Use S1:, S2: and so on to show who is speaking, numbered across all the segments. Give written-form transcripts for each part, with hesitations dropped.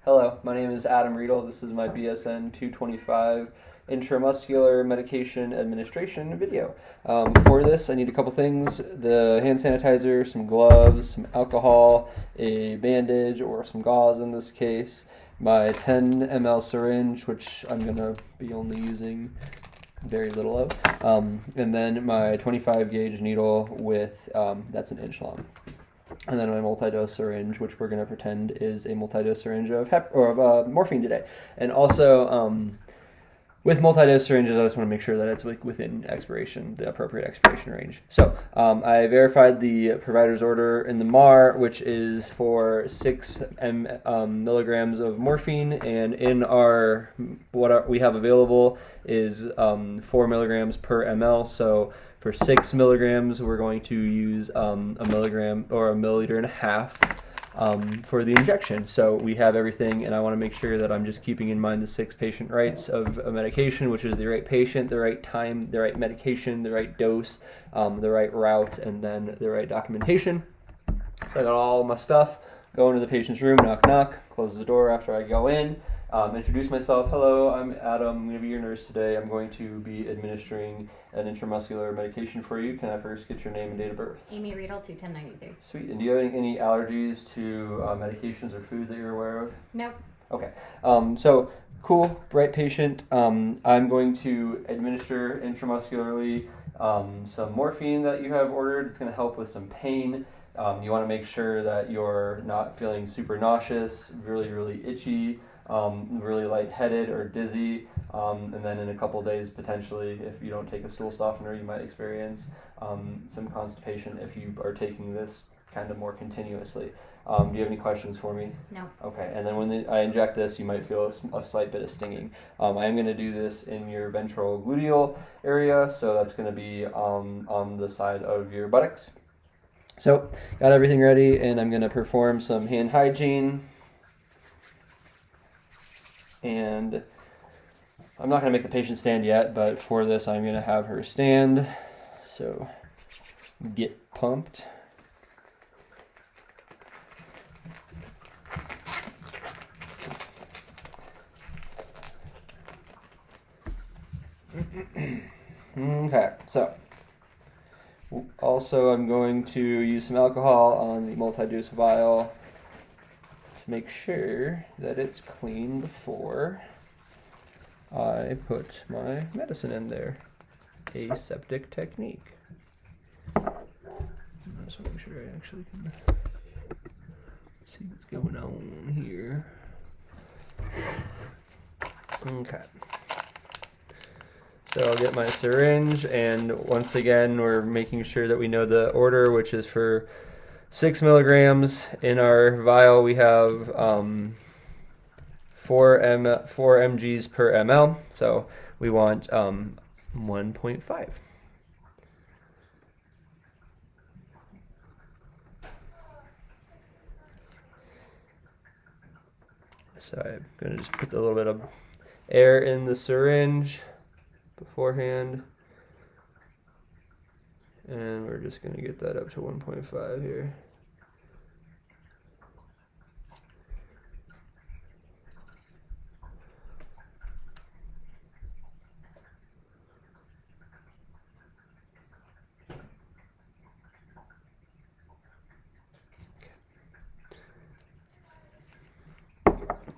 S1: Hello, my name is Adam Riedel. This is my BSN225 Intramuscular Medication Administration video. For this, I need a couple things: the hand sanitizer, some gloves, some alcohol, a bandage or some gauze in this case, my 10 ml syringe, which I'm going to be only using very little of, and then my 25 gauge needle with, that's an inch long. And then my multi-dose syringe, which we're going to pretend is a multi-dose syringe of morphine today. And also, with multi-dose syringes, I just want to make sure that it's within the appropriate expiration range. So I verified the provider's order in the MAR, which is for 6 milligrams of morphine, and in what we have available is 4 milligrams per ml. So for 6 milligrams, we're going to use a milligram or a milliliter and a half for the injection. So we have everything, and I want to make sure that I'm just keeping in mind the 6 patient rights of a medication, which is the right patient, the right time, the right medication, the right dose, the right route, and then the right documentation. So I got all my stuff. Go into the patient's room, knock, knock, close the door after I go in. Introduce myself. Hello, I'm Adam. I'm going to be your nurse today. I'm going to be administering an intramuscular medication for you. Can I first get your name and date of birth?
S2: Amy Riedel, 21093.
S1: Sweet. And do you have any allergies to medications or food that you're aware of?
S2: Nope.
S1: Okay. So, cool, bright patient. I'm going to administer intramuscularly some morphine that you have ordered. It's going to help with some pain. You want to make sure that you're not feeling super nauseous, really, really itchy, really lightheaded or dizzy, and then in a couple days, potentially, if you don't take a stool softener, you might experience some constipation if you are taking this kind of more continuously. Do you have any questions for me?
S2: No.
S1: Okay, and then when I inject this, you might feel a slight bit of stinging. I am going to do this in your ventral gluteal area, so that's going to be on the side of your buttocks. So, got everything ready, and I'm going to perform some hand hygiene. And I'm not going to make the patient stand yet, but for this I'm going to have her stand. So get pumped. Okay, so also I'm going to use some alcohol on the multi-dose vial to make sure that it's clean before I put my medicine in there. Aseptic technique. I just want to make sure I actually can see what's going on here. Okay. So I'll get my syringe, and once again, we're making sure that we know the order, which is for 6 milligrams. In our vial, we have 4 mgs per ml, so we want 1.5. So I'm going to just put a little bit of air in the syringe beforehand, and we're just going to get that up to 1.5 here.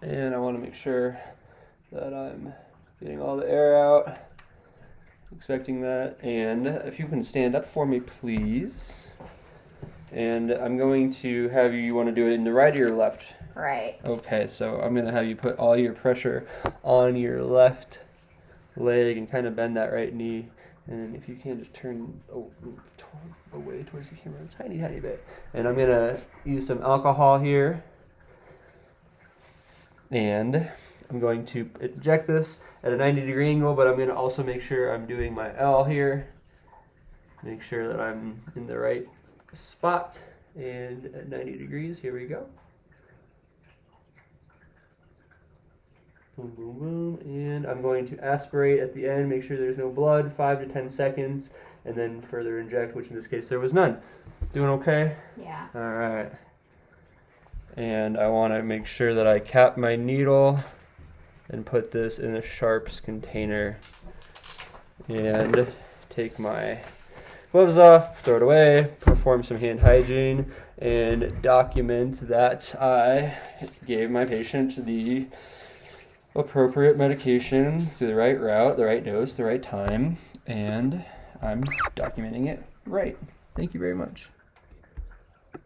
S1: And I want to make sure that I'm getting all the air out. Expecting that. And if you can stand up for me, please. And I'm going to have you want to do it in the right or your left?
S2: Right.
S1: Okay, so I'm going to have you put all your pressure on your left leg and kind of bend that right knee. And if you can, just turn away towards the camera a tiny, tiny bit. And I'm going to use some alcohol here. And I'm going to inject this at a 90-degree angle, but I'm going to also make sure I'm doing my L here. Make sure that I'm in the right spot. And at 90 degrees, here we go. Boom, boom, boom. And I'm going to aspirate at the end, make sure there's no blood, 5 to 10 seconds, and then further inject, which in this case there was none. Doing okay?
S2: Yeah.
S1: All right. And I want to make sure that I cap my needle and put this in a sharps container. And take my gloves off, throw it away, perform some hand hygiene, and document that I gave my patient the appropriate medication through the right route, the right dose, the right time, and I'm documenting it right. Thank you very much.